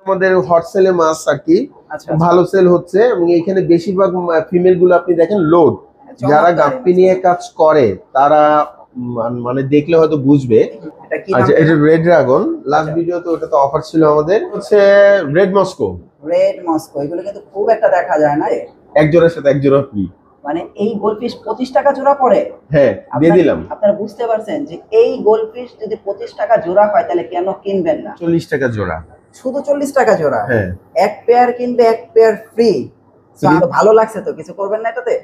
আমাদের হট সেলে মাছ আর কি আচ্ছা ভালো সেল হচ্ছে এবং এখানে বেশিরভাগ ফিমেল গুলো আপনি দেখেন লোড। যারা গাপ্পি নিয়ে কাজ করে তারা মানে দেখলে হয়তো বুঝবে। এটা কি আচ্ছা, নাম? এটা রেড ড্রাগন। লাস্ট ভিডিওতে ওটা তো অফার ছিল আমাদের, হচ্ছে রেড মস্কো। রেড মস্কো এগুলো কিন্তু খুব একটা দেখা যায় না। এক জোড়ার সাথে এক জোড়া ফ্রি। মানে এই গোলফিশ 25 টাকা জোড়া পড়ে? হ্যাঁ, দিয়ে দিলাম। আপনারা বুঝতে পারছেন যে এই গোলফিশ যদি 25 টাকা জোড়া হয় তাহলে কেন কিনবেন না? 40 টাকা জোড়া। শুধু 40 টাকা জোড়া? হ্যাঁ, এক পেয়ার কিনবে এক পেয়ার ফ্রি। ভালো লাগছে তো, কিছু করবেন না এটাতে?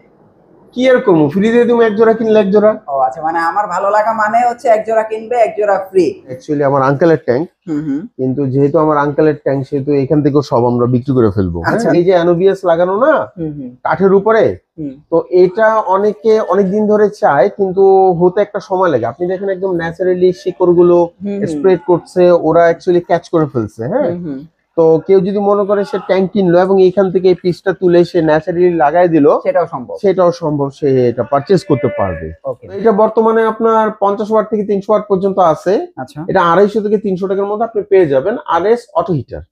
কি আর করবো, ফ্রি দিয়ে দিবো এক জোড়া কিনলে এক জোড়া। ও আচ্ছা, মানে আমার ভালো লাগা মানে হচ্ছে এক জোড়া কিনবে এক জোড়া ফ্রি। অ্যাকচুয়ালি আমার আঙ্কেলের ট্যাঙ্ক, কিন্তু যেহেতু আমার আঙ্কেলের ট্যাঙ্ক সেহেতু এখান থেকেও সব আমরা বিক্রি করে ফেলবো। এই যে অ্যানোবিয়াস লাগানো না কাঠের উপরে, তো এটা অনেকে অনেকদিন ধরে চায় কিন্তু হতে একটা সময় লাগে। আপনি দেখেন একদম ন্যাচারালি শিকড় গুলো স্প্রেড করছে, ওরা অ্যাকচুয়ালি ক্যাচ করে ফেলছে। হ্যাঁ, তো কেউ যদি মনে করে সে ট্যাঙ্ক কিনলো এবং এইখান থেকে এই পিসটা তুলে সে ন্যাচারালি লাগাই দিল, সেটাও সম্ভব, সে এটা পারচেজ করতে পারবে। এটা বর্তমানে আপনার 50 ওয়াট থেকে 300 ওয়াট পর্যন্ত আছে। এটা 250 থেকে 300 টাকার মধ্যে আপনি পেয়ে যাবেন। আরএস অটো হিটার,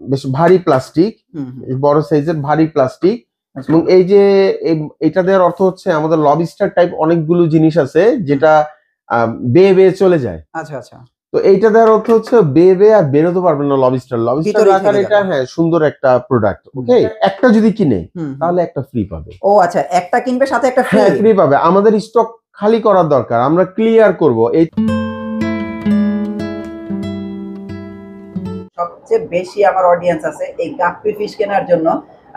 বেশ ভারী প্লাস্টিক, বড় সাইজের ভারী প্লাস্টিক। এবং এই যে এটা দেওয়ার অর্থ হচ্ছে আমাদের লবিস্টার টাইপ অনেকগুলো জিনিস আছে যেটা বেয়ে বেয়ে চলে যায়। আচ্ছা আচ্ছা, তো এইটা দেওয়ার অর্থ হচ্ছে বেয়ে বেয়ে আর বেরোতে পারবেন না লবিস্টার রাখার। এটা হ্যাঁ সুন্দর একটা প্রোডাক্ট। ওকে, একটা যদি কিনে তাহলে একটা ফ্রি পাবে। ও আচ্ছা, একটা কিনবে সাথে একটা ফ্রি পাবে। আমাদের স্টক খালি করার দরকার, আমরা ক্লিয়ার করব। এই সবচেয়ে বেশি আমার অডিয়েন্স আছে এই গাপ্পি ফিশ কেনার জন্য,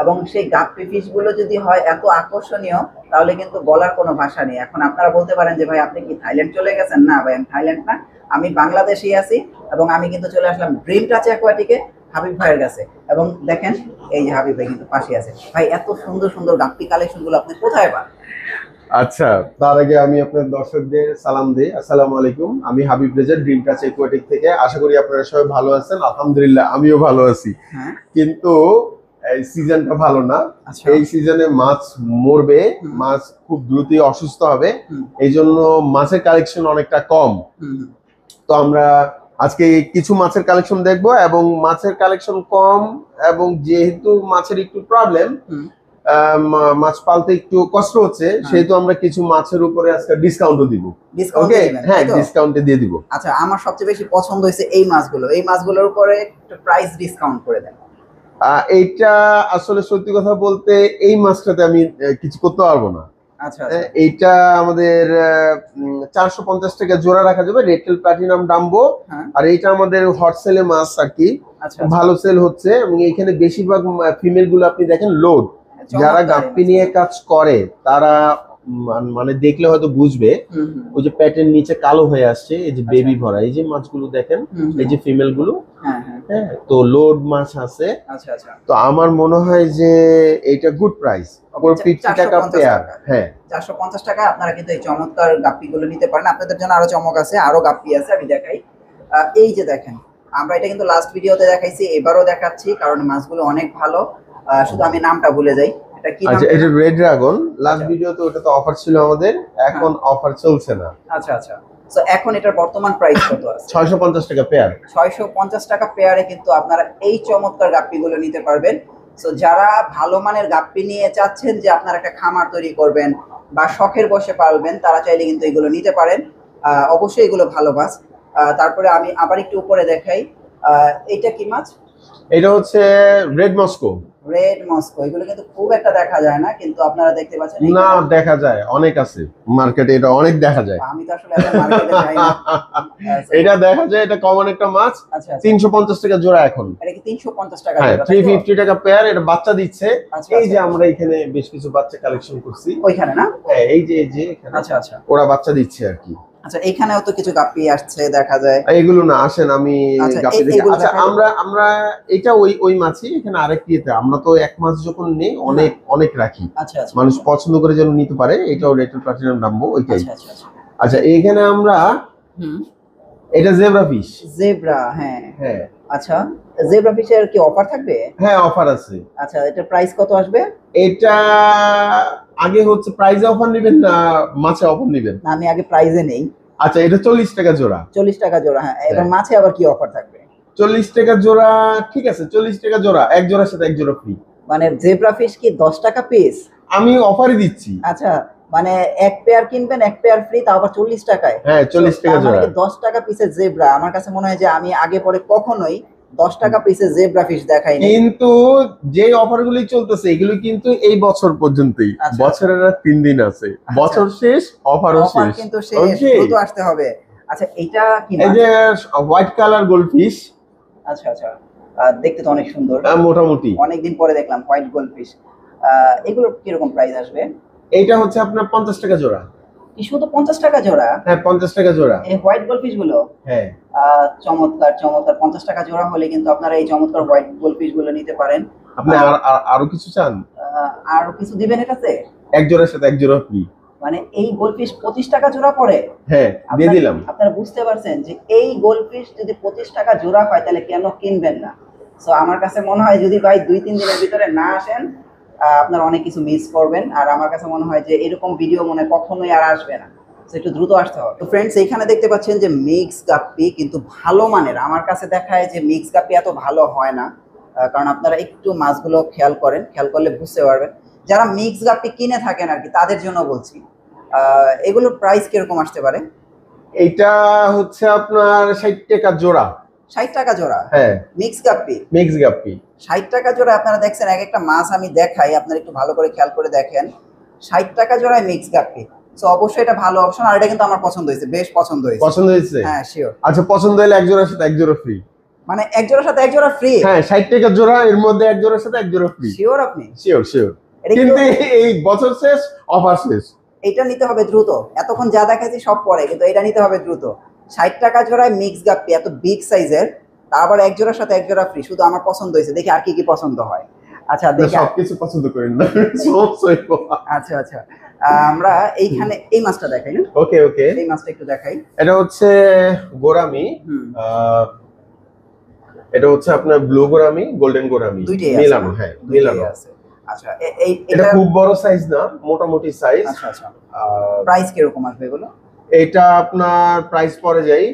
এবং সেই গাপ্পি ফিশ গুলো যদি হয় এত আকর্ষণীয় তাহলে কিন্তু বলার কোনো ভাষা নেই। এখন আপনারা বলতে পারেন যে ভাই আপনি কি থাইল্যান্ড চলে গেছেন? না ভাই, আমি থাইল্যান্ড না, আমি বাংলাদেশেই আছি। এবং আমি কিন্তু চলে আসলাম ড্রিম টাচ অ্যাকোয়াটিকে হাবিব ভাইয়ের কাছে। এবং দেখেন এই যে হাবিব ভাই কিন্তু পাশে আছে। ভাই এত সুন্দর সুন্দর গাপ্পি কালেকশন গুলো আপনি কোথায় পান? আচ্ছা, তার আগে আমি আপনার দর্শকদের সালাম দিই। আসসালামু আলাইকুম, আমি Habib Reza, dream touch aquatic থেকে। আশা করি আপনারা সবাই ভালো আছেন। আলহামদুলিল্লাহ আমিও ভালো আছি। কিন্তু এই সিজনটা ভালো না। এই সিজনে মাছ মরবে, মাছ খুব দ্রুতই অসুস্থ হবে, এই জন্য মাছের কালেকশন অনেকটা কম। তো আমরা আজকে কিছু মাছের কালেকশন দেখব, এবং মাছের কালেকশন কম এবং যেহেতু মাছের একটু প্রবলেম, মাছ পালতে একটু কষ্ট হচ্ছে, সেহেতু আমরা কিছু মাছের উপরে আজকে ডিসকাউন্টও দিব। ওকে, হ্যাঁ, ডিসকাউন্টে দিয়ে দিব। আচ্ছা, আমার সবচেয়ে বেশি পছন্দ হয়েছে এই মাছগুলো। এই মাছগুলোর উপরে একটু প্রাইস ডিসকাউন্ট করে দেন। এইটা আসলে সত্যি কথা বলতে এই মাছটাতে আমি কিছু করতে পারবো না। আচ্ছা, এইটা আমাদের 450 টাকা জোড়া রাখা যাবে, রেডটেল প্লাটিনাম ডাম্বো। আর এইটা আমাদের হট সেলে মাছ আর কি, ভালো সেল হচ্ছে। এবং এখানে বেশিরভাগ ফিমেল গুলো আপনি দেখেন লোড। যারা গাপ্পি নিয়ে কাজ করে তারা মানে দেখলে হয়তো বুঝবে। ওই যে প্যাটের নিচে কালো হয়ে আসছে, এই যে বেবি ভরা, এই যে মাছগুলো দেখেন, এই যে ফিমেল গুলো। হ্যাঁ, তো লোড মাছ আছে। তো আমার মনে হয় যে এটা গুড প্রাইস, 50 টাকা পেয়ার। হ্যাঁ, 450 টাকা আপনারা কিন্তু এই চমৎকার গাপ্পি গুলো নিতে পারেন। আপনাদের জন্য আরো চমক আছে, আরো গাপ্পি আছে, আমি দেখাই। এই যে দেখেন, আমরা এটা কিন্তু লাস্ট ভিডিওতে দেখাইছি, এবারও দেখাচ্ছি, কারণ মাছগুলো অনেক ভালো। শুধু আমি নামটা ভুলে যাই। এটা কি নাম? আচ্ছা, এটা রেড ড্রাগন। লাস্ট ভিডিওতে ওটা তো অফার ছিল আমাদের, এখন অফার চলছে না। আচ্ছা আচ্ছা, সো এখন এটার বর্তমান প্রাইস কত আছে? 650 টাকা পেয়ার। 650 টাকা পেয়ারে কিন্তু আপনারা এই চমৎকার গাপ্পিগুলো নিতে পারবেন। সো যারা ভালো মানের গাপ্পি নিয়ে চাচ্ছেন যে আপনারা একটা খামার তৈরি করবেন বা শখের বসে পালবেন, তারা চাইলে কিন্তু এগুলো নিতে পারেন। অবশ্যই এগুলো ভালো মাছ। তারপরে আমি আবার একটু উপরে দেখাই, এইটা কি মাছ? এটা হচ্ছে রেড মস্কো। রেড মস্কো এগুলো কিন্তু খুব একটা দেখা যায় না, কিন্তু আপনারা দেখতে পাচ্ছেন। না, দেখা যায়, অনেক আছে মার্কেটে, এটা অনেক দেখা যায়। আমি তো আসলে এখন মার্কেটে যাই না। এটা দেখা যায়, এটা কমন একটা মাছ। 350 টাকা জোড়া এখন। এটা কি 350 টাকা? হ্যাঁ, 350 টাকা পেয়ার। এটা বাচ্চা দিচ্ছে। এই যে আমরা এখানে বেশ কিছু বাচ্চা কালেকশন করছি ওইখানে না? হ্যাঁ, এই যে এখানে। আচ্ছা আচ্ছা, ওরা বাচ্চা দিচ্ছে আর কি। আচ্ছা, এখানেও তো কিছু গাপ্পি আসছে দেখা যায়। এগুলো না, আসেন আমি গাপ্পি দেখি। আচ্ছা, আমরা এটা ওই মাছই এখানে আরেক ইয়েতে, আমরা তো এক মাছ যখন নেই অনেক রাখি। আচ্ছা আচ্ছা, মানুষ পছন্দ করে যেন নিতে পারে, এটাও রেডটেল প্লাটিনাম ডাম্বো ওইটাই। আচ্ছা আচ্ছা, আচ্ছা, এইখানে আমরা এটা জেব্রা ফিশ। জেব্রা, হ্যাঁ হ্যাঁ। আচ্ছা, জেব্রা ফিশের কি অফার থাকবে? হ্যাঁ, অফার আছে। আচ্ছা, এটার প্রাইস কত আসবে? এটা আগে হচ্ছে প্রাইজে অফার নেবেন না মাছে অফার নেবেন? না, আমি আগে প্রাইজে নেই। আচ্ছা, এটা 40 টাকা জোড়া। 40 টাকা জোড়া, হ্যাঁ। এবং মাছে আবার কি অফার থাকবে? 40 টাকা জোড়া, ঠিক আছে 40 টাকা জোড়া, এক জোড়ার সাথে এক জোড়া ফ্রি। মানে জেব্রা ফিশ কি 10 টাকা পিস? আমি অফারই দিচ্ছি। আচ্ছা, মানে এক পেয়ার কিনবেন এক পেয়ার ফ্রি, তাও আবার 40 টাকায়। হ্যাঁ 40 টাকা মানে জোড়া। 10 টাকা পিসের জেব্রা, আমার কাছে মনে হয় যে আমি আগে পরে কখনোই 10 টাকা পিসের জেব্রা ফিশ দেখাই নাই। কিন্তু যে অফারগুলি চলতেছে এগুলো কিন্তু এই বছর পর্যন্তই, আচ্ছা, বছরের আর 3 দিন আছে, বছর শেষ অফারও অফার শেষ। কিন্তু শেষ, Okay? দ্রুত আসতে হবে। আচ্ছা, এটা কি এই মাছ? যে হোয়াইট কালার গোল্ডফিশ, আচ্ছা আচ্ছা, দেখতে তো অনেক সুন্দর, মোটামুটি অনেকদিন পরে দেখলাম হোয়াইট গোল্ডফিশ। এগুলো কিরকম প্রাইস আসবে? এইটা হচ্ছে আপনার 50 টাকা জোড়া। কি শুধু 50 টাকা জোড়া? হ্যাঁ 50 টাকা জোড়া। এই হোয়াইট গোল্ডফিশ গুলো? হ্যাঁ চমৎকার চমৎকার, 50 টাকা জোড়া হলে কিন্তু আপনারা এই চমৎকার হোয়াইট গোল্ডফিশ গুলো নিতে পারেন। আপনি আরো কিছু চান? আর কিছু দিবেন এটাতে? এক জোড়ার সাথে এক জোড়া ফ্রি। মানে এই গোল্ডফিশ 25 টাকা জোড়া পড়ে? হ্যাঁ দিয়ে দিলাম। আপনারা বুঝতে পারছেন যে এই গোল্ডফিশ যদি 25 টাকা জোড়া হয় তাহলে কেন কিনবেন না? সো আমার কাছে মনে হয় যদি ভাই 2-3 দিনের ভিতরে না আসেন আপনারা অনেক কিছু মিস করবেন। আর আমার কাছে মনে হয় যে এরকম ভিডিও মনে কখনোই আর আসবে না, সো একটু দ্রুত আসতে হবে। তো ফ্রেন্ডস, এইখানে দেখতে পাচ্ছেন যে মিক্স গাপ্পি কিন্তু ভালো মানের। আমার কাছে দেখায় যে মিক্স গাপ্পি এত ভালো হয় না, কারণ আপনারা একটু মাছগুলো খেয়াল করেন, খেয়াল করলে বুঝতে পারবেন। যারা মিক্স গাপ্পি কিনে থাকেন আর কি, তাদের জন্য বলছি। এগুলোর প্রাইস কিরকম আসতে পারে? এইটা হচ্ছে আপনার 60 টাকা জোড়া। 60 টাকা জোড়া? হ্যাঁ মিক্স গাপ্পি, মিক্স গাপ্পি 60 টাকা জোড়া। আপনারা দেখছেন এক একটা মাছ আমি দেখাই, আপনারা একটু ভালো করে খেয়াল করে দেখেন, 60 টাকা জোড়ায় মিক্স গাপ্পি। সো অবশ্যই এটা ভালো অপশন। আর এটা কিন্তু আমার পছন্দ হয়েছে, বেশ পছন্দ হয়েছে। পছন্দ হয়েছে? হ্যাঁ শিওর। আচ্ছা পছন্দ হলে এক জোড়ার সাথে এক জোড়া ফ্রি। মানে এক জোড়ার সাথে এক জোড়া ফ্রি? হ্যাঁ 60 টাকা জোড়া, এর মধ্যে এক জোড়ার সাথে এক জোড়া ফ্রি। শিওর আপনি? Sure sure. এটা কিন্তু এই বছর শেষ, অফার শেষ। এটা নিতে হবে দ্রুত। এতক্ষণ যা দেখাইছি সব পরে, কিন্তু এটা নিতে হবে দ্রুত। 60 টাকা জোড়ায় মিক্স গাপ্পি, এত বিগ সাইজের, তারপর এক জোড়ার সাথে এক জোড়া ফ্রি। শুধু আমার পছন্দ হয়েছে, দেখি আর কি কি পছন্দ হয়। আচ্ছা দেখি। সবকিছু পছন্দ করেন না, সব সইব। আচ্ছা আচ্ছা, আমরা এইখানে এই মাছটা দেখাই না? ওকে ওকে, এই মাছটা একটু দেখাই। এটা হচ্ছে গোরামি, এটা হচ্ছে আপনার ব্লু গোরামি, গোল্ডেন গোরামি মিলানো। হ্যাঁ মিলানো আছে। আচ্ছা এটা খুব বড় সাইজ না, মোটামুটি সাইজ। আচ্ছা আচ্ছা, প্রাইস কিরকম আসবে এগুলো? এটা আপনার প্রাইস পড়ে যায়,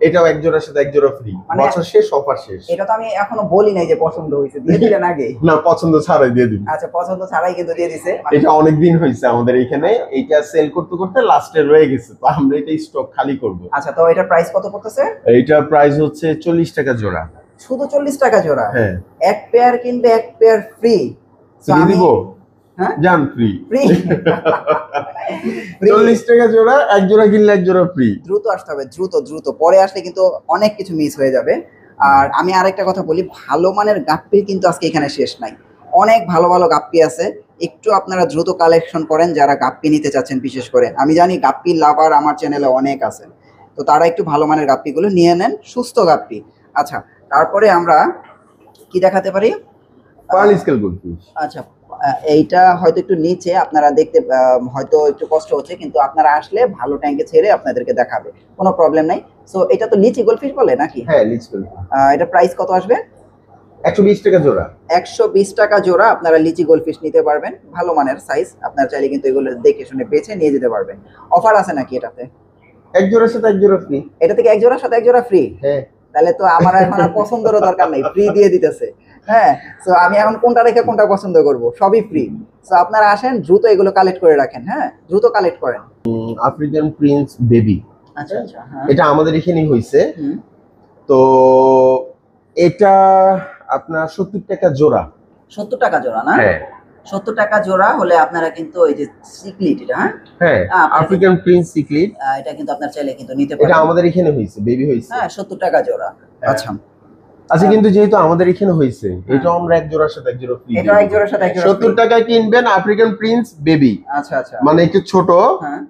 এটাও এক জোড়ার সাথে এক জোড়া ফ্রি, বছর শেষ অফার শেষ। এটা তো আমি এখনো বলি নাই যে পছন্দ হয়েছে, দিয়ে দিলেন আগে? না পছন্দ ছাড়াই দিয়ে দিন। আচ্ছা পছন্দ ছাড়াই কিন্তু দিয়ে দিছে। এটা অনেক দিন হয়েছে আমাদের এখানে, এইটা সেল করতে করতে লাস্টে রয়ে গেছে, তো আমরা এটা স্টক খালি করব। আচ্ছা, তো এটার প্রাইস কত পড়তেছে? এইটা প্রাইস হচ্ছে 40 টাকা জোড়া। শুধু 40 টাকা জোড়া? হ্যাঁ, এক পেয়ার কিনবে এক পেয়ার ফ্রি। ফ্রি দিব? হ্যাঁ জান ফ্রি। ফ্রি 40 টাকা জোড়া, এক জোড়া কিনলে এক জোড়া ফ্রি। দ্রুত আসতে হবে, দ্রুত দ্রুত, পরে আসলে কিন্তু অনেক কিছু মিস হয়ে যাবে। আর আমি আরেকটা কথা বলি, ভালো মানের গাপ্পি কিন্তু আজকে এখানে শেষ নাই, অনেক ভালো ভালো গাপ্পি আছে। একটু আপনারা দ্রুত কালেকশন করেন যারা গাপ্পি নিতে চাচ্ছেন। বিশেষ করে আমি জানি গাপ্পি লাভার আমার চ্যানেলে অনেক আছে, তো তারা একটু ভালো মানের গাপ্পিগুলো নিয়ে নেন, সুস্থ গাপ্পি। আচ্ছা, তারপরে আমরা কি দেখাতে পারি? Pearl scale goldfish. আচ্ছা, এইটা হয়তো একটু নিচে, আপনারা দেখতে হয়তো একটু কষ্ট হচ্ছে, কিন্তু আপনারা আসলে ভালো ট্যাঙ্কে ছেড়ে আপনাদেরকে দেখাবে, কোনো প্রবলেম নাই। সো এটা তো লিচি গোল্ডফিশ বলে নাকি? হ্যাঁ লিচি গোল্ডফিশ। এটা প্রাইস কত আসবে? 120 টাকা জোড়া। 120 টাকা জোড়া আপনারা লিচি গোল্ডফিশ নিতে পারবেন, ভালো মানের সাইজ। আপনারা চাইলে কিন্তু এগুলো দেখে শুনে বেছে নিয়ে যেতে পারবেন। অফার আছে নাকি এটাতে? এক জোড়ার সাথে এক জোড়া ফ্রি। এটা থেকে এক জোড়ার সাথে এক জোড়া ফ্রি? হ্যাঁ। তাহলে তো আমার এখন আর পছন্দেরও দরকার নাই, ফ্রি দিয়ে দিতেছে। হ্যাঁ, সো আমি এখন কোনটা রেখে কোনটা পছন্দ করব? সবই ফ্রি। সো আপনারা আসেন, দ্রুত এগুলো কালেক্ট করে রাখেন। হ্যাঁ, দ্রুত কালেক্ট করেন। African Prince baby. আচ্ছা আচ্ছা, হ্যাঁ এটা আমাদের এখানেই হইছে। তো এটা আপনার 70 টাকা জোড়া। 70 টাকা জোড়া না? হ্যাঁ 70 টাকা জোড়া হলে আপনারা কিন্তু এই যে সিকলিট, এটা হ্যাঁ আফ্রিকান প্রিন্স সিকলিট, এটা কিন্তু আপনারা চাইলে কিন্তু নিতে এটা পারেন। আমাদের এখানে হইছে, বেবি হইছে। হ্যাঁ 70 টাকা জোড়া। আচ্ছা আচ্ছা, কিন্তু যেহেতু আমাদের এখানে হইছে, এটা আমরা এক জোড়ার সাথে এক জোড়া ফ্রি। এটা এক জোড়ার সাথে এক জোড়া 70 টাকায় কিনবেন আফ্রিকান প্রিন্স বেবি। আচ্ছা আচ্ছা, মানে একটু ছোট, হ্যাঁ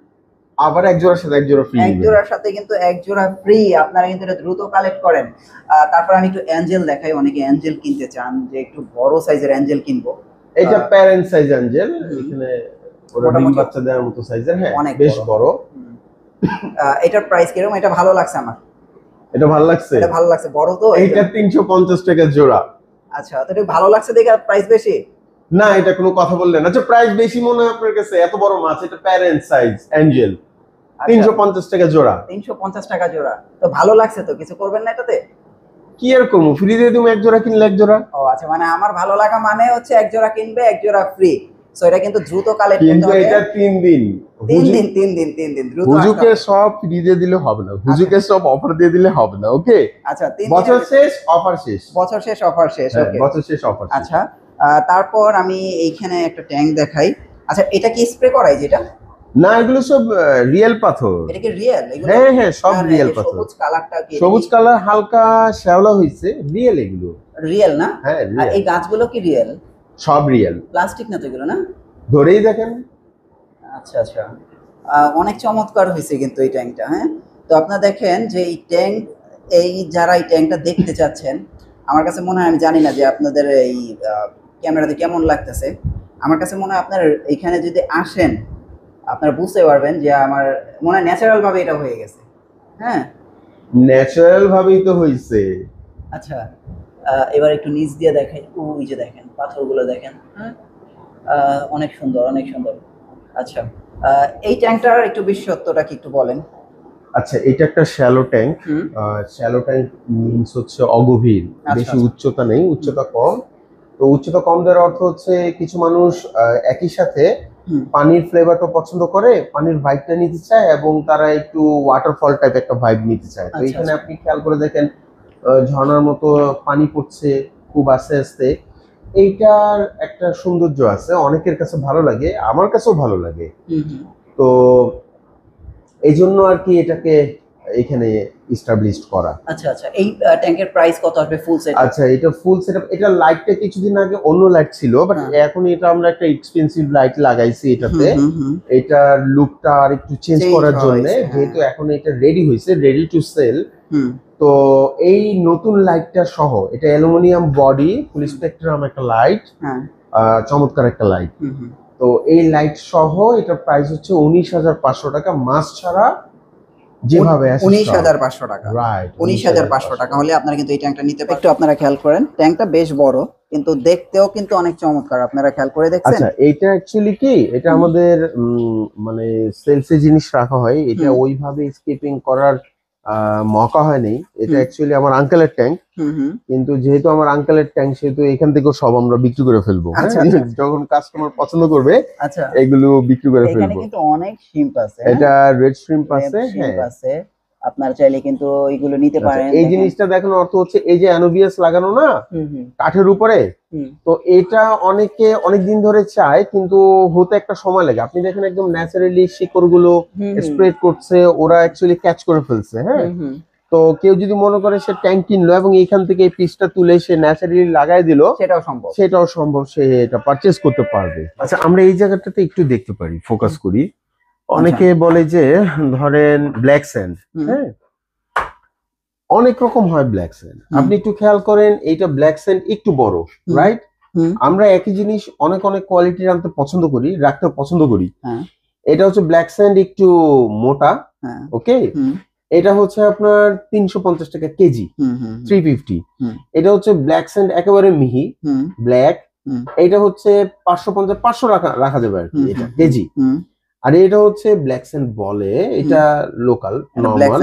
আবার এক জোড়ার সাথে এক জোড়া ফ্রি। এক জোড়ার সাথে কিন্তু এক জোড়া ফ্রি। আপনারা কিন্তু এটা দ্রুত কালেক্ট করেন। তারপর আমি একটু অ্যাঞ্জেল দেখাই, অনেকে অ্যাঞ্জেল কিনতে চান যে একটু বড় সাইজের অ্যাঞ্জেল কিনবো। এটা প্যারেন্ট সাইজ অ্যাঞ্জেল, এখানে ওরা ডিম বাচ্চা দেওয়ার মতো সাইজের। হ্যাঁ অনেক বেশ বড়। এটার প্রাইস কিরকম? এটা ভালো লাগছে আমার, এটা ভালো লাগছে। এটা ভালো লাগছে, বড় তো। এটা 350 টাকা জোড়া। আচ্ছা, তো এটা ভালো লাগছে দেখে প্রাইস বেশি না, এটা কোনো কথা বললেন। আচ্ছা, প্রাইস বেশি মনে হয় আপনার কাছে? এত বড় মাছ, এটা প্যারেন্ট সাইজ অ্যাঞ্জেল, 350 টাকা জোড়া। 350 টাকা জোড়া, তো ভালো লাগছে তো, কিছু করবেন না এটাতে? কি আর করবো, ফ্রি দিয়ে তুমি এক জোড়া কিনলে এক জোড়া। ও আচ্ছা, মানে আমার ভালো লাগা মানে হচ্ছে এক জোড়া কিনবে এক জোড়া ফ্রি। সো এটা কিন্তু দ্রুত কালেক্ট করতে কিন্তু হবে। এটা 3 দিন, 3 দিন দ্রুত হুজুকে সব ফ্রি দিয়ে দিলে হবে না, হুজুকে সব অফার দিয়ে দিলে হবে না। ওকে, আচ্ছা 3 বছর শেষ অফার শেষ, বছর শেষ অফার শেষ। ওকে, বছর শেষ অফার। আচ্ছা তারপর আমি এইখানে একটা ট্যাঙ্ক দেখাই। আচ্ছা এটা কি স্প্রে করাই যেটা? না, এগুলো সব রিয়েল পাথর। এটা কি রিয়েল? এগুলো হ্যাঁ হ্যাঁ, সব রিয়েল পাথর। সবুজ কালারটা কি? সবুজ কালার হালকা শ্যাওলা হইছে, রিয়েল এগুলো। রিয়েল না? হ্যাঁ, আর এই গাছগুলো কি রিয়েল? সব রিয়েল, প্লাস্টিক না তো এগুলো, না? ধরেই দেখেন। আচ্ছা আচ্ছা, অনেক চমৎকার হয়েছে কিন্তু এই ট্যাঙ্কটা। হ্যাঁ, তো আপনারা দেখেন যে এই ট্যাঙ্ক, এই যারা এই ট্যাঙ্কটা দেখতে চাচ্ছেন, আমার কাছে মনে হয়, আমি জানি না যে আপনাদের এই ক্যামেরাতে কেমন লাগতেছে, আমার কাছে মনে হয় আপনার এখানে যদি আসেন আপনারা বুঝতে পারবেন যে আমার মনে হয় ন্যাচারাল ভাবে এটা হয়ে গেছে। হ্যাঁ, ন্যাচারাল ভাবেই তো হইছে। আচ্ছা এবার একটু নিচ দিয়ে দেখেন, ওই যে দেখেন পাথরগুলো দেখেন। হ্যাঁ, অনেক সুন্দর, অনেক সুন্দর। আচ্ছা এই ট্যাঙ্কটার একটু বিশেষত্বটা কি একটু বলেন? আচ্ছা, এটা একটা shallow tank. Shallow tank means হচ্ছে অগভীর, বেশি উচ্চতা নেই, উচ্চতা কম। তো উচ্চতা কম দেওয়ার অর্থ হচ্ছে কিছু মানুষ একই সাথে পানির ফ্লেভারটা পছন্দ করে, পানির ভাইবটা নিতে চায়, এবং তারা একটু ওয়াটারফল টাইপ একটা ভাইব নিতে চায়। তো এখানে আপনি খেয়াল করে দেখেন ঝর্ণার মতো পানি পড়ছে খুব আস্তে আস্তে। এইটার একটা সৌন্দর্য আছে, অনেকের কাছে ভালো লাগে, আমার কাছেও ভালো লাগে। তো এই জন্য আর কি এটাকে এখানে এস্টাবলিশড করা। আচ্ছা আচ্ছা, এই ট্যাঙ্কের প্রাইস কত আসবে ফুল সেট? আচ্ছা, এটা ফুল সেটআপ। এটা লাইটটা কিছুদিন আগে অন্য লাইট ছিল, বাট এখন এটা আমরা একটা এক্সপেন্সিভ লাইট লাগাইছি এটাতে। এটার লুকটা আর একটু চেঞ্জ করার জন্য, যেহেতু এখন এটা রেডি হয়েছে, রেডি টু সেল। তো এই নতুন লাইটটা সহ, এটা অ্যালুমিনিয়াম বডি, ফুল স্পেকট্রাম একটা লাইট, চমৎকার একটা লাইট। তো এই লাইট সহ এটার প্রাইস হচ্ছে 19,500 টাকা, মাস ছাড়া যেভাবে আছে 19,500 টাকা। রাইট, 19,500 টাকা হলে আপনারা কিন্তু এই ট্যাঙ্কটা নিতে পারেন। একটু আপনারা খেয়াল করেন, ট্যাঙ্কটা বেশ বড় কিন্তু দেখতেও কিন্তু অনেক চমৎকার। আপনারা খেয়াল করে দেখছেন? আচ্ছা, এটা অ্যাকচুয়ালি কি, এটা আমাদের মানে সেলসে জিনিস রাখা হয়, এটা ওইভাবে স্কেপিং করার মৌকা হয়নি। এটা অ্যাকচুয়ালি আমার আঙ্কেলের ট্যাঙ্ক, কিন্তু যেহেতু আমার আঙ্কেলের ট্যাঙ্ক, সেহেতু এখান থেকে সব আমরা বিক্রি করে ফেলবো। যখন কাস্টমার পছন্দ করবে, আচ্ছা এগুলো বিক্রি করে ফেলবো। এখানে কিন্তু অনেক শ্রিম্প আছে, এটা রেড শ্রিম্প আছে। হ্যাঁ, আপনারা চাইলে কিন্তু এগুলো নিতে পারেন। এই জিনিসটা দেখানোর অর্থ হচ্ছে, এই যে অ্যানোবিয়াস লাগানো না কাঠের উপরে, তো এটা অনেকে অনেক দিন ধরে চায়, কিন্তু হতে একটা সময় লাগে। আপনি দেখেন একদম ন্যাচারালি শিকড়গুলো স্প্রেড করছে, ওরা অ্যাকচুয়ালি ক্যাচ করে ফেলছে। হ্যাঁ, তো কেউ যদি মনে করে সে ট্যাঙ্ক কিনলো এবং এইখান থেকে এই পিসটা তুলে সে ন্যাচারালি লাগাই দিল, সেটাও সম্ভব, সে এটা পারচেজ করতে পারবে। আচ্ছা, আমরা এই জায়গাটাতে একটু দেখতে পারি, ফোকাস করি। অনেকে বলে যে ধরেন ব্ল্যাক স্যান্ড, হ্যাঁ, অনেক রকম হয় ব্ল্যাক স্যান্ড। আপনি একটু খেয়াল করেন, এইটা ব্ল্যাক স্যান্ড একটু বড়, রাইট? আমরা একই জিনিস অনেক অনেক কোয়ালিটির আনতে পছন্দ করি, রাখতে পছন্দ করি। এটা হচ্ছে ব্ল্যাক স্যান্ড একটু মোটা, ওকে। এটা হচ্ছে আপনার 350 টাকা কেজি, 350। এটা হচ্ছে ব্ল্যাক স্যান্ড একেবারে মিহি ব্ল্যাক, এটা হচ্ছে 550 500 রাখা যাবে আর কি, এটা কেজি। আর এটা হচ্ছে ব্ল্যাক স্যান্ড বলে, এটা লোকাল নরমাল।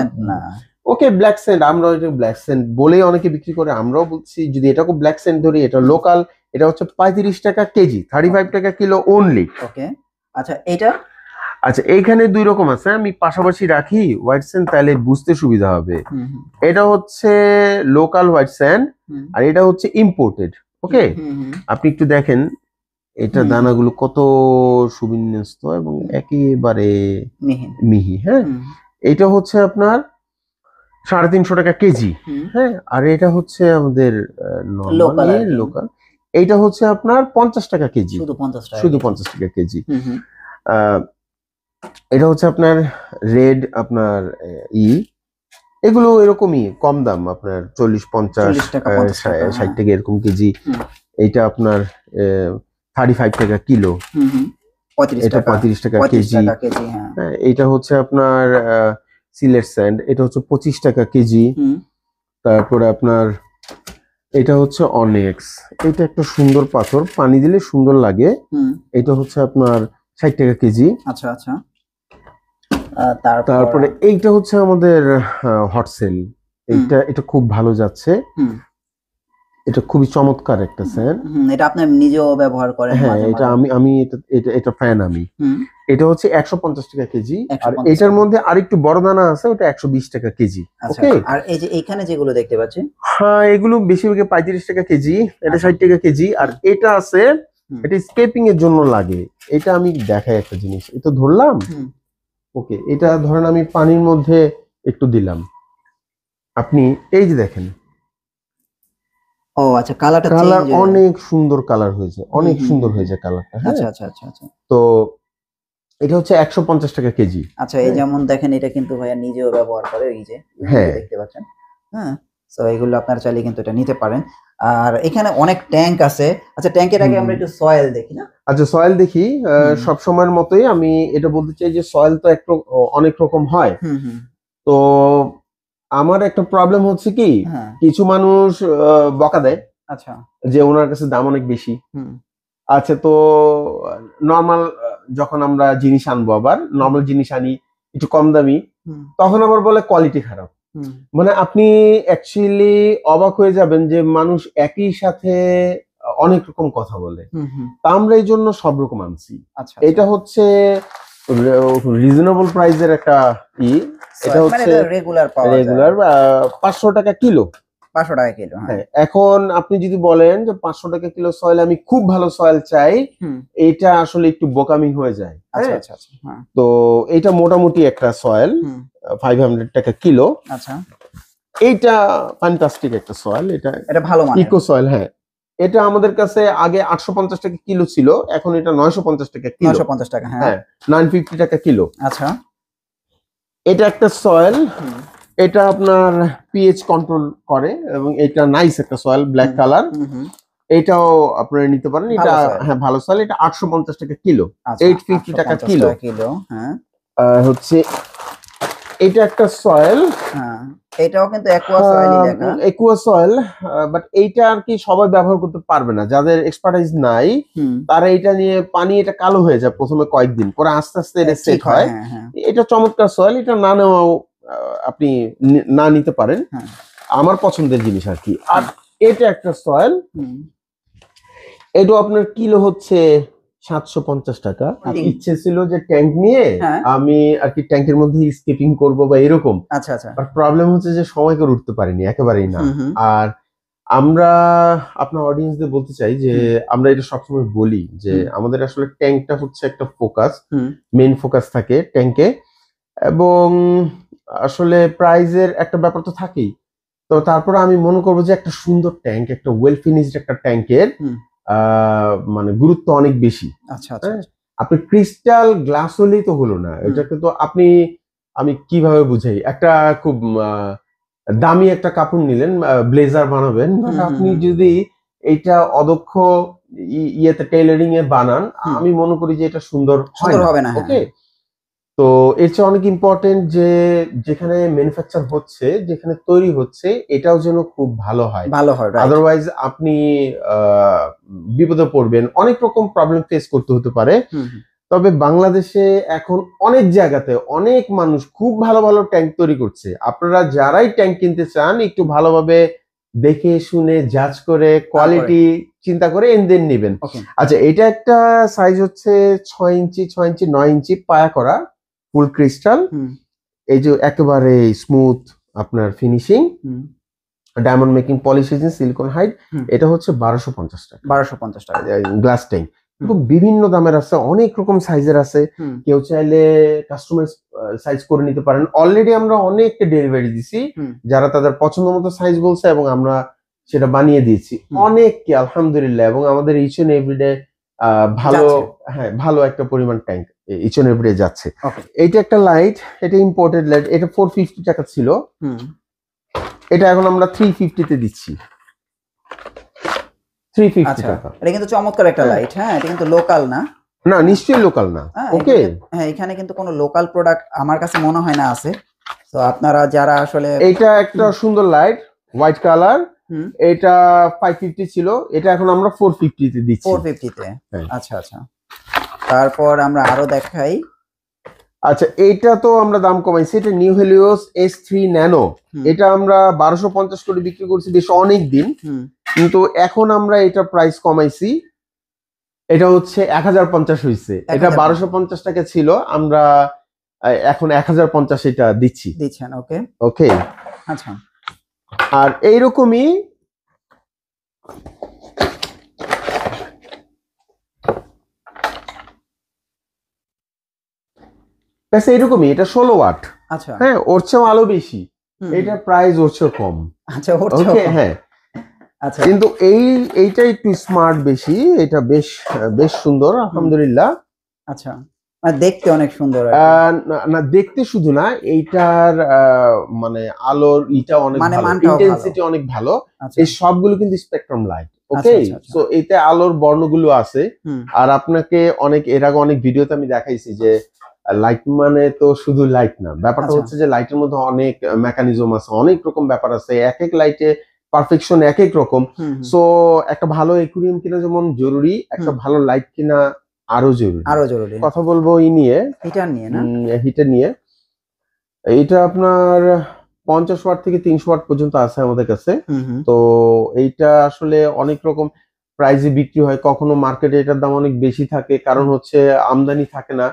ওকে, ব্ল্যাক স্যান্ড, আমরা এটা ব্ল্যাক স্যান্ড বলেই অনেকে বিক্রি করে, আমরাও বলছি যদি এটাকে ব্ল্যাক স্যান্ড ধরি, এটা লোকাল। এটা হচ্ছে 35 টাকা কেজি, 35 টাকা কিলো অনলি। ওকে, আচ্ছা এটা, আচ্ছা এইখানে দুই রকম আছে, আমি পাশাপাশি রাখি হোয়াইট স্যান্ড, তাহলে বুঝতে সুবিধা হবে। এটা হচ্ছে লোকাল হোয়াইট স্যান্ড, আর এটা হচ্ছে ইম্পোর্টেড। ওকে, আপনি একটু দেখেন এটা দানাগুলো কত সুবিন্যস্ত এবং একেবারে মিহি। হ্যাঁ, এটা হচ্ছে আপনার 350 টাকা কেজি। হ্যাঁ, আর এটা হচ্ছে আমাদের লোকাল, এইটা হচ্ছে আপনার 50 টাকা কেজি, শুধু 50 টাকা কেজি। এটা হচ্ছে আপনার রেড, আপনার এগুলো এরকমই কম দাম, আপনার 40-50 60 টাকা এরকম কেজি। এইটা আপনার 35 টাকা কিলো, এটা 35 টাকা কেজি। হ্যাঁ, এটা হচ্ছে আপনার সিলেট স্যান্ড, এটা হচ্ছে 25 টাকা কেজি। তারপরে আপনার এটা হচ্ছে অনেক্স, এটা একটা সুন্দর পাথর, পানি দিলে সুন্দর লাগে। এটা হচ্ছে আপনার 60 টাকা কেজি। আচ্ছা আচ্ছা, তারপরে এইটা হচ্ছে আমাদের হট সেল, এটা খুব ভালো যাচ্ছে। এটা খুবই চমৎকার একটা সেন্ট। এটা আপনি নিজেও ব্যবহার করেন? হ্যাঁ, এটা আমি এটা ফ্যান আমি। এটা হচ্ছে 150 টাকা কেজি, আর এটার মধ্যে আরেকটু বড় দানা আছে, ওটা 120 টাকা কেজি। ওকে, আর এই যে এখানে যেগুলো দেখতে পাচ্ছেন, হ্যাঁ এগুলো বেশিরভাগ 35 টাকা কেজি, এটা 60 টাকা কেজি। আর এটা আছে, এটা স্কেপিং এর জন্য লাগে। এটা আমি দেখাই একটা জিনিস, এটা ধরলাম। ওকে, এটা ধরেন আমি পানির মধ্যে একটু দিলাম, আপনি এই যে দেখেন। ও আচ্ছা, কালারটা কালার অনেক সুন্দর কালার হয়েছে, অনেক সুন্দর হয়েছে কালারটা। আচ্ছা আচ্ছা আচ্ছা আচ্ছা। তো এটা হচ্ছে 150 টাকা কেজি। আচ্ছা, এই যেমন দেখেন, এটা কিন্তু ভাইয়া নিজেও ব্যবহার করে, এই যে দেখতে পাচ্ছেন। হ্যাঁ, তো এগুলো আপনারা চাইলে কিন্তু এটা নিতে পারেন। আর এখানে অনেক ট্যাঙ্ক আছে। আচ্ছা, ট্যাঙ্কের আগে আমরা একটু সয়েল দেখি না? আচ্ছা, সয়েল দেখি। সব সময়ের মতোই আমি এটা বলতে চাই যে সয়েল তো একটু অনেক রকম হয়। তো আমার একটা প্রবলেম হচ্ছে কি, কিছু মানুষ বকা দেয়। আচ্ছা, যে ওনার কাছে দাম অনেক বেশি। আচ্ছা, তো নর্মাল যখন আমরা জিনিস আনবো, আবার নর্মাল জিনিস আনি একটু কম দামি, তখন আবার বলে কোয়ালিটি খারাপ। মানে আপনি অ্যাকচুয়ালি অবাক হয়ে যাবেন যে মানুষ একই সাথে অনেক রকম কথা বলে। তা আমরা এই জন্য সব রকম আনছি। এটা হচ্ছে রিজনেবল প্রাইসের একটা এটা হচ্ছে রেগুলার 500 টাকা কিলো। 500 টাকা কিলো। হ্যাঁ, এখন আপনি যদি বলেন যে 500 টাকা কিলো সয়েল, আমি খুব ভালো সয়েল চাই, এটা আসলে একটু বোকামি হয়ে যায়। আচ্ছা আচ্ছা। তো এটা মোটামুটি একটা সয়েল 500 টাকা কিলো। আচ্ছা, এইটা ফ্যান্টাস্টিক একটা সয়েল, এটা ভালো মানের ইকো সয়েল। হ্যাঁ, এটা আমাদের কাছে আগে 850 টাকা কিলো ছিল, এখন এটা 950 টাকা কিলো। 950 টাকা, হ্যাঁ, 950 টাকা কিলো। আচ্ছা, এটা একটা সয়েল, এটা আপনার পিএইচ কন্ট্রোল করে, এবং এটা নাইস একটা সয়েল, ব্ল্যাক কালার। এটাও আপনারা নিতে পারেন। এটা হ্যাঁ ভালো সয়েল, এটা 850 টাকা কিলো, 850 টাকা কিলো। হ্যাঁ, হচ্ছে এটা একটা সয়েল, এটাও কিন্তু অ্যাকোয়া সয়েলই লেখা, অ্যাকোয়া সয়েল। বাট এইটা আর কি সবাই ব্যবহার করতে পারবে না, যাদের এক্সপার্টাইজ নাই তারা এটা নিয়ে পানি এটা কালো হয়ে যায় প্রথমে কয়েকদিন, পরে আস্তে আস্তে এটা সেট হয়। এটা চমৎকার সয়েল, এটা না নেওয়াও আপনি না নিতে পারেন, আমার পছন্দের জিনিস আর কি। আর এটা একটা সয়েল, এটা আপনার কিলো হচ্ছে 750 টাকা। ইচ্ছে ছিল যে ট্যাঙ্ক নিয়ে আমি আর কি ট্যাঙ্কের মধ্যে স্কেপিং করব বা এরকম। আচ্ছা আচ্ছা। বাট প্রবলেম হচ্ছে যে সময় করে উঠতে পারিনি, একেবারেই না। আর আমরা আপনার অডিয়েন্সদের বলতে চাই যে আমরা এটা সবসময় বলি যে আমাদের আসলে ট্যাঙ্কটা হচ্ছে একটা ফোকাস, মেইন ফোকাস থাকে ট্যাঙ্কে, এবং আসলে প্রাইজের একটা ব্যাপার তো থাকেই। তো তারপরে আমি মনে করবো যে একটা সুন্দর ট্যাঙ্ক, একটা ওয়েল ফিনিশড একটা ট্যাঙ্কের মানে গুরুত্ব অনেক বেশি। আচ্ছা আচ্ছা। আপনি ক্রিস্টাল গ্লাস হলেই তো হলো না, এটাকে তো আমি কিভাবে বুঝাই, একটা খুব দামি একটা কাপড় নিলেন, ব্লেজার বানাবেন, আপনি যদি এটা অদক্ষ ইয়েতে টেইলারিং এ বানান, আমি মনে করি যে এটা সুন্দর হবে না। ওকে, তো এর চেয়ে অনেক ইম্পর্টেন্ট যে যেখানে ম্যানুফ্যাকচার হচ্ছে, যেখানে তৈরি হচ্ছে, এটাও যেন খুব ভালো হয়। আদারওয়াইজ আপনি বিপদে পড়বেন, অনেক রকম প্রবলেম ফেস করতে হতে পারে। তবে বাংলাদেশে এখন অনেক জায়গাতে অনেক মানুষ খুব ভালো ভালো ট্যাঙ্ক তৈরি করছে। আপনারা যারাই ট্যাঙ্ক কিনতে চান, একটু ভালোভাবে দেখে শুনে জাজ করে কোয়ালিটি চিন্তা করে এনদেন নেবেন। আচ্ছা, এটা একটা সাইজ হচ্ছে 6 ইঞ্চি 6 ইঞ্চি 9 ইঞ্চি পায়া করা ফুল ক্রিস্টাল, এই যে একেবারে স্মুথ আপনার finishing, diamond making polish silicone hide. এটা হচ্ছে 1250 টাকা। 1250 টাকা গ্লাস ট্যাঙ্ক। কিন্তু বিভিন্ন দামের আছে, অনেক রকম সাইজের আছে। কেউ চাইলে কাস্টমাইজ সাইজ করে নিতে পারেন। অলরেডি আমরা অনেকটা ডেলিভারি দিছি, যারা তাদের পছন্দ মতো সাইজ বলছে এবং আমরা সেটা বানিয়ে দিয়েছি অনেককে, আলহামদুলিল্লাহ। এবং আমাদের ইচ এন্ড এভরিডে ভালো, হ্যাঁ ভালো একটা পরিমাণ ট্যাঙ্ক ইচ এন্ড এভরিডে যাচ্ছে। এইটা একটা লাইট, এটা ইম্পোর্টেড লাইট, এটা 450 টাকা ছিল, এটা এখন আমরা 350 তে দিচ্ছি। 350 টাকা। এটা কিন্তু চমৎকার একটা লাইট। হ্যাঁ, এটা কিন্তু লোকাল না। না, নিশ্চয়ই লোকাল না। ওকে, হ্যাঁ, এখানে কিন্তু কোনো লোকাল প্রোডাক্ট আমার কাছে মনে হয় না আছে। তো আপনারা যারা আসলে, এটা একটা সুন্দর লাইট, হোয়াইট কালার, এটা 550 ছিল, এটা এখন আমরা 450 তে দিচ্ছি। 450 তে। আচ্ছা আচ্ছা। তারপর আমরা আরো দেখাই, আচ্ছা, এটা তো আমরা দাম কমাইছি, এটা নিউ হেলিওস S3 ন্যানো, এটা আমরা 1250 করে বিক্রি করছি বেশ অনেক দিন, কিন্তু এখন আমরা এটা প্রাইস কমাইছি, এটা হচ্ছে 1050 হয়েছে। এটা 1250 টাকা ছিল, আমরা এখন 1050 এটা দিচ্ছেন। ওকে ওকে। আচ্ছা, আর এইরকমই এইরকমই এটা 16 ওয়াট। আচ্ছা, হ্যাঁ, ওর চেয়েও আলো বেশি, এটা প্রাইস ওর চেয়েও কম। আচ্ছা, ওকে, হ্যাঁ। আচ্ছা, কিন্তু এইটা একটু স্মার্ট বেশি, এটা বেশ বেশ সুন্দর আলহামদুলিল্লাহ। আচ্ছা, দেখতে অনেক সুন্দর। না, দেখতে শুধু না, এইটার মানে আলোর এটা অনেক ভালো, ইন্টেন্সিটি অনেক ভালো। এই সবগুলো কিন্তু স্পেকট্রাম লাইট। ওকে, সো এতে আলোর বর্ণগুলো আছে। আর আপনাকে এর আগে অনেক ভিডিওতে আমি দেখাইছি যে লাইট মানে তো শুধু লাইট না, ব্যাপারটা হচ্ছে যে লাইটের মধ্যে অনেক মেকানিজম আছে, অনেক রকম ব্যাপার আছে, এক এক লাইটে পারফেকশন এক এক রকম। সো একটা ভালো অ্যাকুয়ারিয়াম কিনা যেমন জরুরি, একটা ভালো লাইট কিনা আরো জরুরি। কথা বলবো হিটার নিয়ে। এইটা আপনার 50 ওয়াট থেকে 300 ওয়াট পর্যন্ত আছে আমাদের কাছে। তো এইটা আসলে অনেক রকম প্রাইসে বিক্রি হয়, কখনো মার্কেটে এটার দাম অনেক বেশি থাকে, কারণ হচ্ছে আমদানি থাকে না,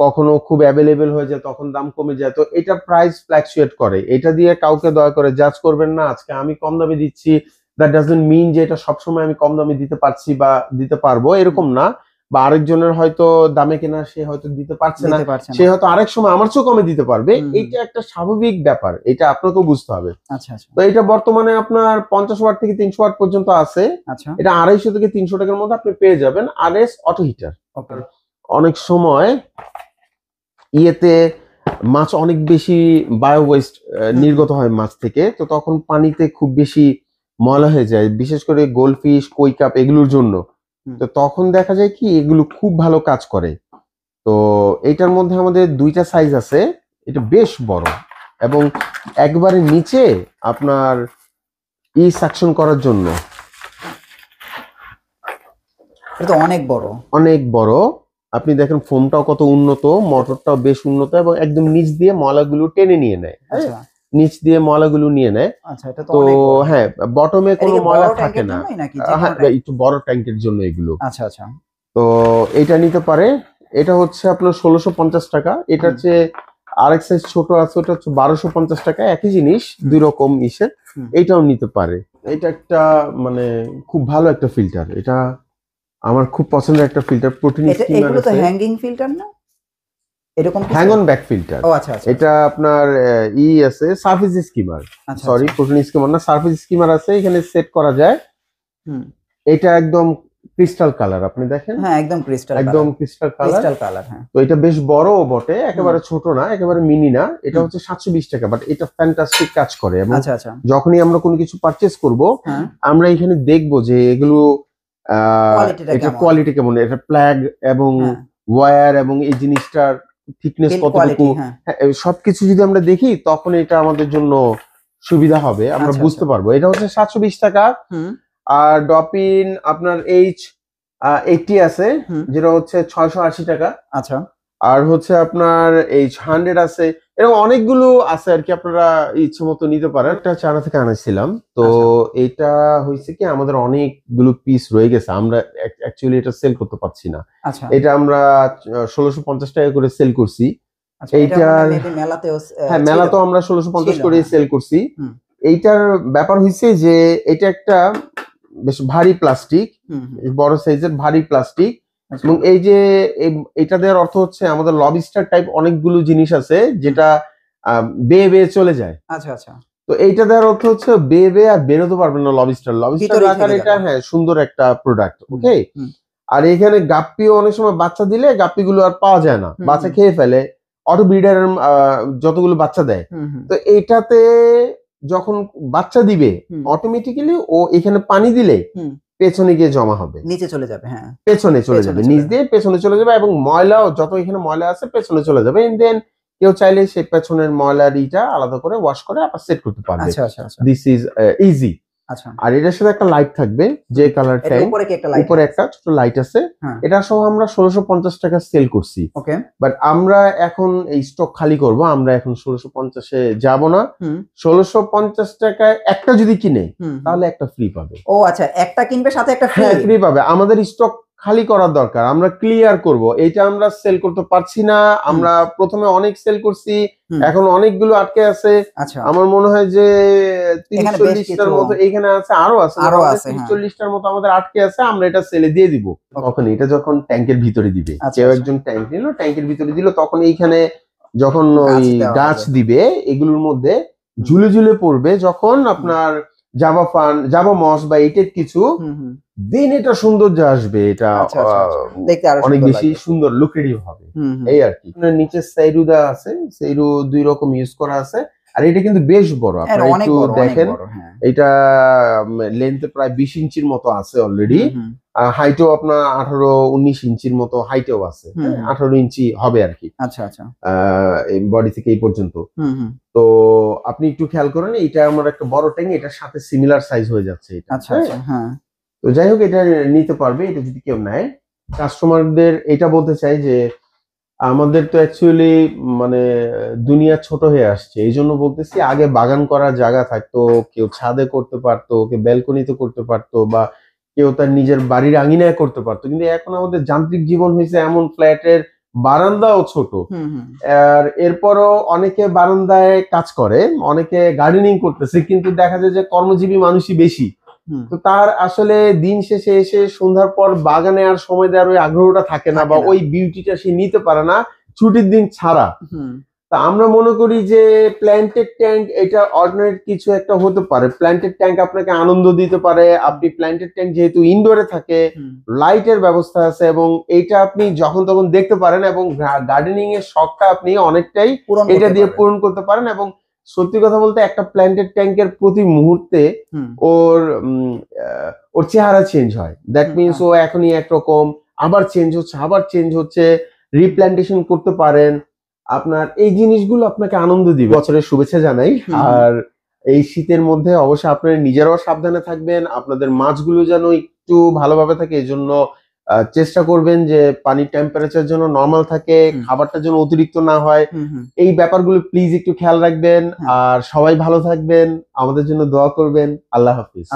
কখনো খুব অ্যাভেলেবেল হয়ে যায় তখন দাম কমে যায়। তো এটা প্রাইস ফ্ল্যাকচুয়েট করে, এটা দিয়ে কাউকে দয়া করে জাজ করবেন না। আজকে আমি কম দামে দিচ্ছি, দ্যাট ডাজন্ট মিন যে এটা সবসময় আমি কম দামে দিতে পারছি বা দিতে পারবো, এরকম না। বা আরেকজনের হয়তো দামে কেনা, সে হয়তো দিতে পারছে না, সে হয়তো আরেক সময় আমার চেয়েও কমে দিতে পারবে। এইটা একটা স্বাভাবিক ব্যাপার, এটা আপনাকেও বুঝতে হবে। তো এটা বর্তমানে আপনার 50 ওয়াট থেকে 300 ওয়াট পর্যন্ত আছে। এটা 250 থেকে 300 টাকার মধ্যে আপনি পেয়ে যাবেন। RS auto heater. অনেক সময় ইয়েতে মাছ অনেক বেশি বায়ো ওয়েস্ট নির্গত হয় মাছ থেকে, তো তখন পানিতে খুব বেশি ময়লা হয়ে যায়, বিশেষ করে গোল্ডফিশ, কই কাপ এগুলোর জন্য। তো তখন দেখা যায় কি এগুলো খুব ভালো কাজ করে। তো এটার মধ্যে আমাদের 2টা সাইজ আছে, এটা বেশ বড় এবং একবারে নিচে আপনার সাকশন করার জন্য। এটা অনেক বড়। আপনি দেখেন ফোমটাও কত উন্নত, মোটরটাও বেশ উন্নত এবং একদম নিচ দিয়ে ময়লাগুলো টেনে নিয়ে নেয়। নিচ দিয়ে ময়লাগুলো নিয়ে নেয়। তো হ্যাঁ, বটমে কোনো ময়লা থাকে না। হ্যাঁ, একটু বড় ট্যাঙ্কের জন্য এগুলো। তো এটা নিতে পারে। এটা হচ্ছে আপনার 1650 টাকা। এটা হচ্ছে আরেক সাইজ ছোট আছে, ওটা হচ্ছে 1250 টাকা। একই জিনিস, দুই রকম ইসের। এটাও নিতে পারে। এটা একটা মানে খুব ভালো একটা ফিল্টার, এটা আমার খুব পছন্দের একটা ফিল্টার। প্রোটিন স্কিমার আছে। হ্যাঙ্গিং ফিল্টার না, এরকম হ্যাং অন ব্যাক ফিল্টার। এটা আপনার আছে surface schema, sorry protein schema না, সারফেস স্কিমার আছে, এখানে সেট করা যায়। এটা একদম ক্রিস্টাল কালার, আপনি দেখেন। হ্যাঁ, একদম ক্রিস্টাল কালার। হ্যাঁ, তো এটা বেশ বড় বটে, একেবারে ছোট না, একেবারে মিনি না। এটা হচ্ছে 720 টাকা, বাট এটা ফ্যান্টাস্টিক কাজ করে। এবং যখনই আমরা কোনো কিছু পারচেজ করব, আমরা এখানে দেখব যে এগুলো এটা কোয়ালিটি কেমন, এটা প্লাগ এবং ওয়্যার এবং এই জিনিসটার থিকনেস কতটুকু, সবকিছু যদি আমরা দেখি তখন এটা আমাদের জন্য সুবিধা হবে, আমরা বুঝতে পারবো। এটা হচ্ছে 720 টাকা। আর ডপিন আপনার H80 আছে, যেটা হচ্ছে 680 টাকা। আর হচ্ছে আপনার H100 আছে, এরকম অনেকগুলো আছে আর কি, আপনারা ইচ্ছে মতো নিতে পারেন। একটা চায়না থেকে আনাইছিলাম, তো এটা হয়েছে কি আমাদের অনেকগুলো পিস রয়ে গেছে, আমরা অ্যাকচুয়ালি এটা সেল করতে পারছি না। এটা আমরা 1650 টাকা করে সেল করছি। এইটার হ্যাঁ, মেলাতেও আমরা 1650 করে সেল করছি। এইটার ব্যাপার হয়েছে যে এটা একটা বেশ ভারী প্লাস্টিক, বড় সাইজের ভারী প্লাস্টিক। এবং এই যে এটা দেওয়ার অর্থ হচ্ছে আমাদের লবিস্টার টাইপ অনেকগুলো জিনিস আছে যেটা বেয়ে বেয়ে চলে যায়। তো এইটা দেওয়ার অর্থ হচ্ছে বেয়ে বেয়ে আর বেরোতে পারবে না লবিস্টার আকার। এটা হ্যাঁ, সুন্দর একটা প্রোডাক্ট। ওকে। আর এখানে গাপ্পিও অনেক সময় বাচ্চা দিলে গাপ্পিগুলো আর পাওয়া যায় না, বাচ্চা খেয়ে ফেলে, অটো ব্রিডার যতগুলো বাচ্চা দেয়। তো এইটাতে যখন বাচ্চা দিবে অটোমেটিক্যালি ও এখানে পানি দিলে পেছনে গিয়ে জমা হবে, নিচে চলে যাবে। হ্যাঁ, পেছনে চলে যাবে, নিচ দিয়ে পেছনে চলে যাবে এবং ময়লাও যত এখানে ময়লা আছে পেছনে চলে যাবে। এন্ড দেন কেউ চাইলে সেই পেছনের ময়লার ইটা আলাদা করে ওয়াশ করে আবার সেট করতে পারবে। This is easy. আচ্ছা, আর এটার সাথে একটা লাইট থাকবে যে কালার ট্যাঙ্ক, উপরে কি একটা লাইট, উপরে একটা ছোট লাইট আছে। এটা সহ আমরা 1650 টাকা সেল করছি। ওকে, বাট আমরা এখন এই স্টক খালি করব, আমরা এখন 1650-এ যাব না। 1650 টাকায় একটা যদি কিনে তাহলে একটা ফ্রি পাবে। ও আচ্ছা, একটা কিনবে সাথে একটা ফ্রি পাবে। আমাদের স্টক খালি করার দরকার, আমরা ক্লিয়ার করব। এইটা আমরা সেল করতে পারছি না, আমরা প্রথমে অনেক সেল করছি, এখন অনেকগুলো আটকে আছে। আচ্ছা, আমার মনে হয় যে 30-40টার মতো এখানে আছে, আরো আছে 30-40টার মতো আমাদের আটকে আছে। আমরা এটা সেলে দিয়ে দিব। তখন এটা যখন ট্যাঙ্কের ভিতরে দিবে, কেউ একজন ট্যাঙ্ক নিল, ট্যাঙ্কের ভিতরে দিল, তখন এইখানে যখন ওই গাছ দিবে এগুলোর মধ্যে ঝুলে ঝুলে পড়বে, যখন আপনার জাভা ফান, জাভা মস বা এইটার কিছু দিন এটা সৌন্দর্য আসবে, এটা দেখতে আরো অনেক বেশি সুন্দর লুক্রেটিভ হবে। এই আর কি। নিচে সেইরুদা আছে, সেইরু 2 রকম ইউজ করা আছে। আর এটা কিন্তু বেশ বড়, আপনারা একটু দেখেন, এটা লেন্থে প্রায় 20 ইঞ্চির মতো আছে অলরেডি। হাইটও আপনার 18-19 ইঞ্চির মতো হাইটেও আছে, 18 ইঞ্চি হবে আর কি। আচ্ছা আচ্ছা, বডি থেকে এই পর্যন্ত। তো আপনি একটু খেয়াল করেন, এটা আমার একটা বড় ট্যাঙ্ক, এটার সাথে সিমিলার সাইজ হয়ে যাচ্ছে এটা। আচ্ছা আচ্ছা, হ্যাঁ। তো যাই হোক, এটা নিতে পারবে, এটা যদি কেউ নেয়। কাস্টমারদের এটা বলতে চাই যে আমাদের তো অ্যাকচুয়ালি মানে দুনিয়া ছোট হয়ে আসছে, এই জন্য বলতেছি, আগে বাগান করার জায়গা থাকতো, কেউ ছাদে করতে পারতো, কেউ ব্যালকনিতে করতে পারতো, বা কেউ তার নিজের বাড়ির আঙিনায় করতে পারতো। কিন্তু এখন আমাদের যান্ত্রিক জীবন হয়েছে এমন, ফ্ল্যাটের বারান্দাও ছোট। আর এরপরও অনেকে বারান্দায় কাজ করে, অনেকে গার্ডেনিং করতেছে, কিন্তু দেখা যায় যে কর্মজীবী মানুষই বেশি। তো তার আসলে দিন শেষে এসে সন্ধ্যার পর বাগানে আর সময় দেওয়ার ওই আগ্রহটা থাকে না, বা ওই বিউটিটা সে নিতে পারে না ছুটির দিন ছাড়া। তা আমরা মনে করি যে প্ল্যান্টেড ট্যাঙ্ক এটা অর্ডিনারি কিছু একটা হতে পারে। প্ল্যান্টেড ট্যাঙ্ক আপনাকে আনন্দ দিতে পারে। আপনি প্ল্যান্টেড ট্যাঙ্ক যেহেতু ইনডোরে থাকে, লাইটের ব্যবস্থা আছে, এবং এইটা আপনি যখন তখন দেখতে পারেন, এবং গার্ডেনিং এর শখটা আপনি অনেকটাই এটা দিয়ে পূরণ করতে পারেন। এবং সত্যি কথা বলতে, একটা প্ল্যান্টেড ট্যাঙ্কের প্রতি মুহূর্তে ওর চেহারা চেঞ্জ হয়। দ্যাট মিনস ও এখনই একরকম, আবার চেঞ্জ হচ্ছে, আবার চেঞ্জ হচ্ছে। রিপ্ল্যান্টেশন করতে পারেন, আপনার এই জিনিসগুলো আপনাকে আনন্দ দিবে। বছরের শুভেচ্ছা জানাই। আর এই শীতের মধ্যে অবশ্যই আপনারা নিজেরাও সাবধানে থাকবেন, আপনাদের মাছগুলো যেন একটু ভালোভাবে থাকে, এই জন্য চেষ্টা করবেন যে পানির টেম্পারেচার যেন নর্মাল থাকে, খাবারটা যেন অতিরিক্ত না হয়। এই ব্যাপারগুলো প্লিজ একটু খেয়াল রাখবেন। আর সবাই ভালো থাকবেন, আমাদের জন্য দোয়া করবেন। আল্লাহ হাফিজ।